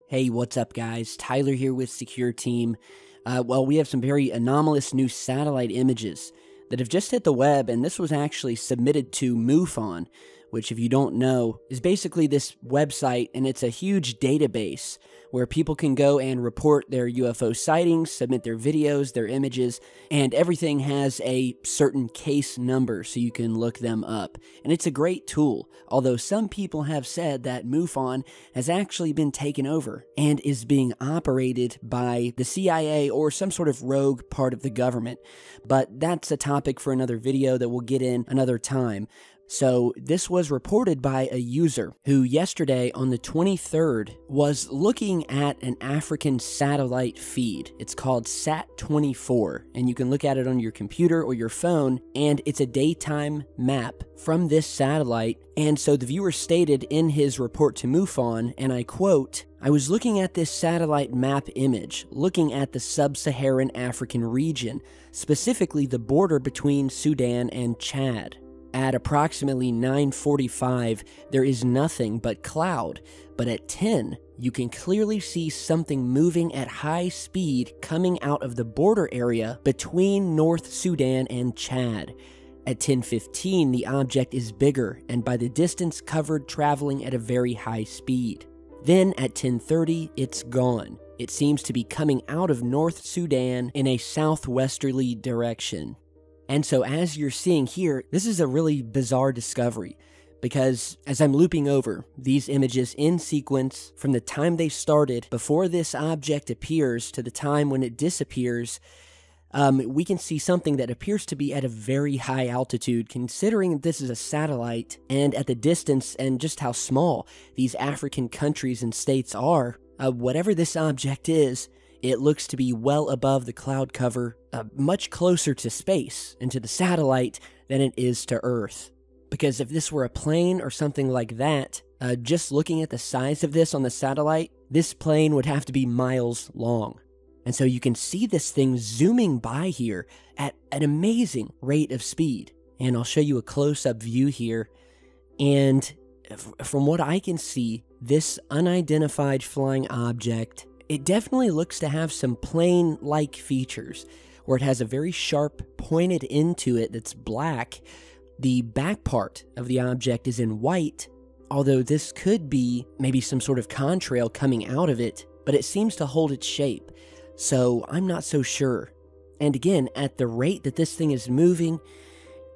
Hey, what's up, guys? Tyler here with Secure Team. We have some very anomalous new satellite images that have just hit the web, and this was actually submitted to MUFON, which, if you don't know, is basically this website, and it's a huge database where people can go and report their UFO sightings, submit their videos, their images, and everything has a certain case number so you can look them up. And it's a great tool, although some people have said that MUFON has actually been taken over and is being operated by the CIA or some sort of rogue part of the government. But that's a topic for another video that we'll get in another time. So this was reported by a user who yesterday on the 23rd was looking at an African satellite feed. It's called SAT-24, and you can look at it on your computer or your phone, and it's a daytime map from this satellite. And so the viewer stated in his report to MUFON, and I quote, "I was looking at this satellite map image, looking at the sub-Saharan African region, specifically the border between Sudan and Chad. At approximately 9:45, there is nothing but cloud, but at 10, you can clearly see something moving at high speed coming out of the border area between North Sudan and Chad. At 10:15, the object is bigger and by the distance covered traveling at a very high speed. Then at 10:30, it's gone. It seems to be coming out of North Sudan in a southwesterly direction." And so as you're seeing here, this is a really bizarre discovery because as I'm looping over these images in sequence from the time they started before this object appears to the time when it disappears, we can see something that appears to be at a very high altitude considering this is a satellite and at the distance and just how small these African countries and states are. Whatever this object is, it looks to be well above the cloud cover, much closer to space and to the satellite than it is to Earth. Because if this were a plane or something like that, just looking at the size of this on the satellite, this plane would have to be miles long. And so you can see this thing zooming by here at an amazing rate of speed. And I'll show you a close-up view here. And from what I can see, this unidentified flying object, it definitely looks to have some plane-like features, where it has a very sharp pointed end to it that's black. The back part of the object is in white, although this could be maybe some sort of contrail coming out of it, but it seems to hold its shape, so I'm not so sure. And again, at the rate that this thing is moving,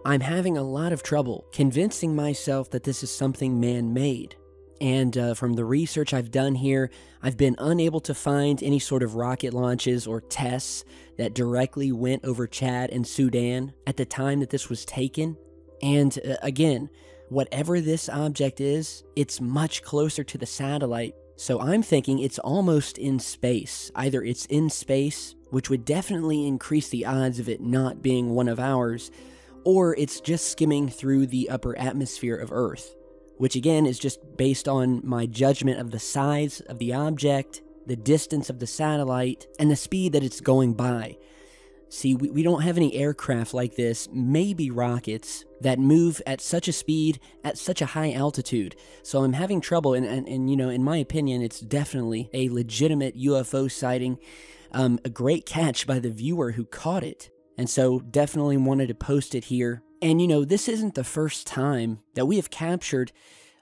I'm having a lot of trouble convincing myself that this is something man-made. And from the research I've done here, I've been unable to find any sort of rocket launches or tests that directly went over Chad and Sudan at the time that this was taken. And again, whatever this object is, it's much closer to the satellite. So I'm thinking it's almost in space. Either it's in space, which would definitely increase the odds of it not being one of ours, or it's just skimming through the upper atmosphere of Earth, which again is just based on my judgment of the size of the object, the distance of the satellite, and the speed that it's going by. See, we don't have any aircraft like this, maybe rockets, that move at such a speed, at such a high altitude. So I'm having trouble, and you know, in my opinion, it's definitely a legitimate UFO sighting, a great catch by the viewer who caught it. And so definitely wanted to post it here. And you know, this isn't the first time that we have captured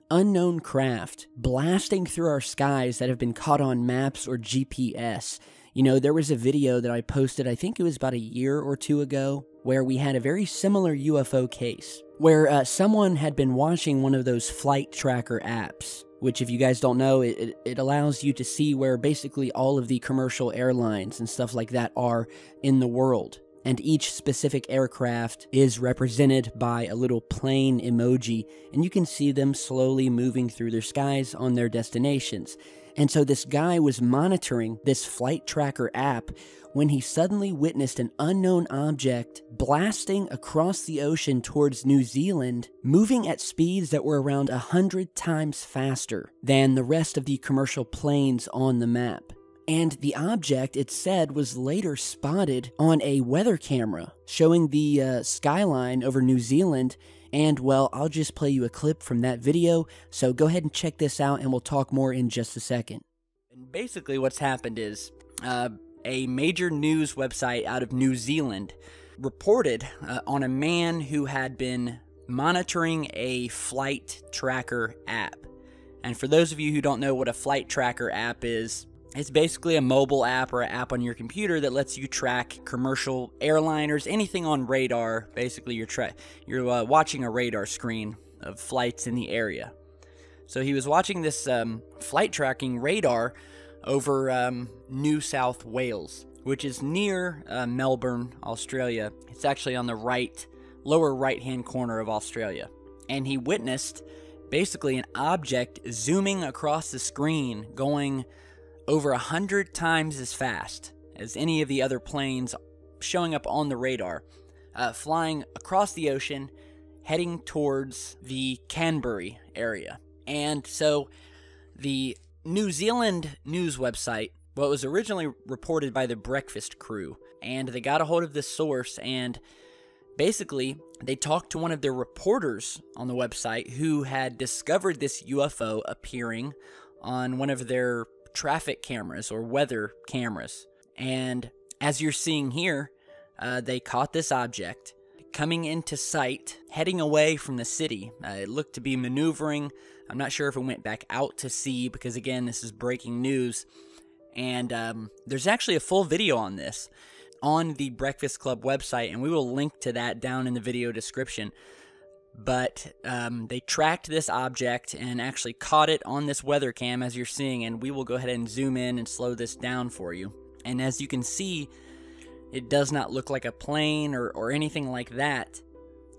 unknown craft blasting through our skies that have been caught on maps or GPS. You know, there was a video that I posted, I think it was about a year or two ago, where we had a very similar UFO case, where someone had been watching one of those flight tracker apps, which if you guys don't know, it allows you to see where basically all of the commercial airlines and stuff like that are in the world. And each specific aircraft is represented by a little plane emoji, and you can see them slowly moving through their skies on their destinations. And so this guy was monitoring this flight tracker app when he suddenly witnessed an unknown object blasting across the ocean towards New Zealand, moving at speeds that were around 100 times faster than the rest of the commercial planes on the map. And the object, it said, was later spotted on a weather camera showing the skyline over New Zealand. And, well, I'll just play you a clip from that video, so go ahead and check this out and we'll talk more in just a second. Basically, what's happened is a major news website out of New Zealand reported on a man who had been monitoring a flight tracker app. And for those of you who don't know what a flight tracker app is, it's basically a mobile app or an app on your computer that lets you track commercial airliners, anything on radar. Basically, you're watching a radar screen of flights in the area. So he was watching this flight tracking radar over New South Wales, which is near Melbourne, Australia. It's actually on the lower right-hand corner of Australia. And he witnessed basically an object zooming across the screen going over 100 times as fast as any of the other planes showing up on the radar, flying across the ocean, heading towards the Canberra area. And so the New Zealand news website, what was originally reported by the Breakfast Crew, and they got a hold of this source, and basically they talked to one of their reporters on the website who had discovered this UFO appearing on one of their traffic cameras or weather cameras. And as you're seeing here, they caught this object coming into sight, heading away from the city. It looked to be maneuvering. I'm not sure if it went back out to sea because, again, this is breaking news. And there's actually a full video on this on the Breakfast Club website, and we will link to that down in the video description. But they tracked this object and actually caught it on this weather cam, as you're seeing, and we will go ahead and zoom in and slow this down for you. And as you can see, it does not look like a plane or anything like that.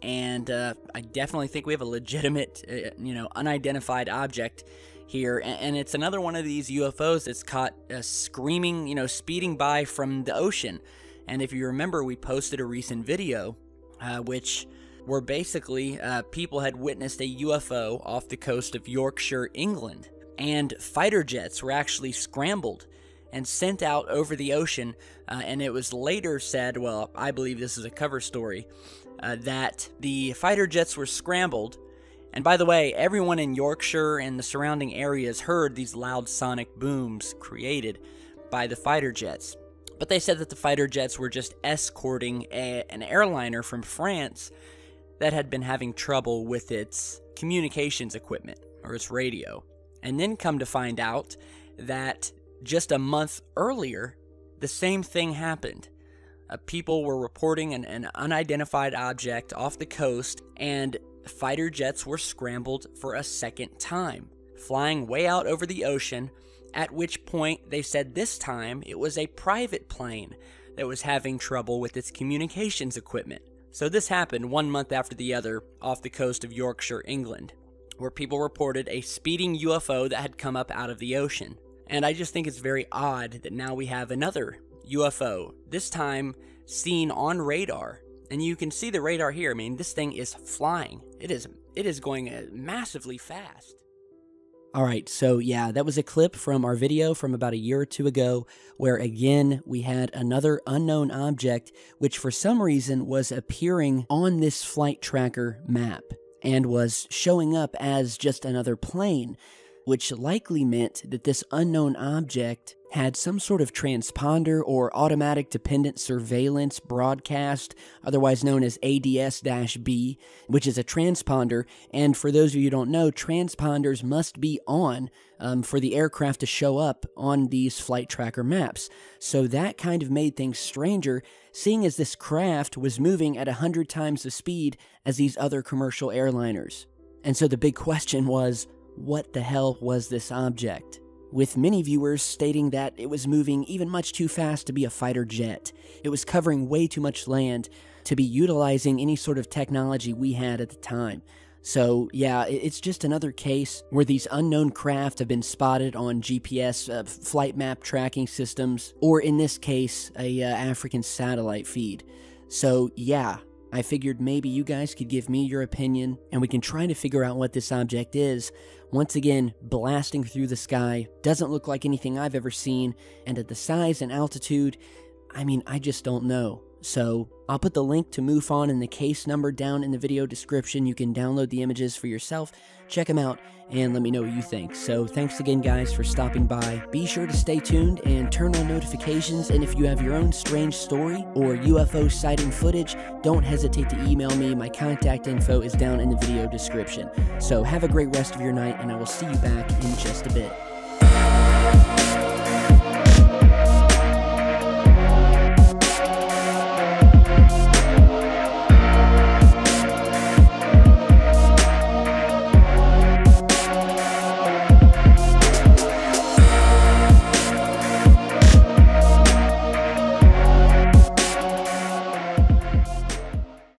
And I definitely think we have a legitimate, unidentified object here. And it's another one of these UFOs that's caught screaming, speeding by from the ocean. And if you remember, we posted a recent video, where basically people had witnessed a UFO off the coast of Yorkshire, England. And fighter jets were actually scrambled and sent out over the ocean. And it was later said, well, I believe this is a cover story, that the fighter jets were scrambled. And by the way, everyone in Yorkshire and the surrounding areas heard these loud sonic booms created by the fighter jets. But they said that the fighter jets were just escorting an airliner from France that had been having trouble with its communications equipment, or its radio. And then come to find out that just a month earlier, the same thing happened. People were reporting an unidentified object off the coast, and fighter jets were scrambled for a second time, flying way out over the ocean, at which point they said this time it was a private plane that was having trouble with its communications equipment. So this happened 1 month after the other off the coast of Yorkshire, England, where people reported a speeding UFO that had come up out of the ocean. And I just think it's very odd that now we have another UFO, this time seen on radar. And you can see the radar here. I mean, this thing is flying. It is going massively fast. Alright, so yeah, that was a clip from our video from about a year or two ago, where again, we had another unknown object, which for some reason was appearing on this flight tracker map, and was showing up as just another plane, which likely meant that this unknown object had some sort of transponder or automatic dependent surveillance broadcast, otherwise known as ADS-B, which is a transponder. And for those of you who don't know, transponders must be on for the aircraft to show up on these flight tracker maps. So that kind of made things stranger, seeing as this craft was moving at 100 times the speed as these other commercial airliners. And so the big question was, what the hell was this object? With many viewers stating that it was moving even much too fast to be a fighter jet. It was covering way too much land to be utilizing any sort of technology we had at the time. So yeah, it's just another case where these unknown craft have been spotted on GPS flight map tracking systems, or in this case, a African satellite feed. So yeah, I figured maybe you guys could give me your opinion, and we can try to figure out what this object is. Once again, blasting through the sky, doesn't look like anything I've ever seen, and at the size and altitude, I mean, I just don't know. So I'll put the link to MUFON and the case number down in the video description. You can download the images for yourself, check them out, and let me know what you think. So thanks again, guys, for stopping by. Be sure to stay tuned and turn on notifications, and if you have your own strange story or UFO sighting footage, don't hesitate to email me. My contact info is down in the video description. So have a great rest of your night, and I will see you back in just a bit.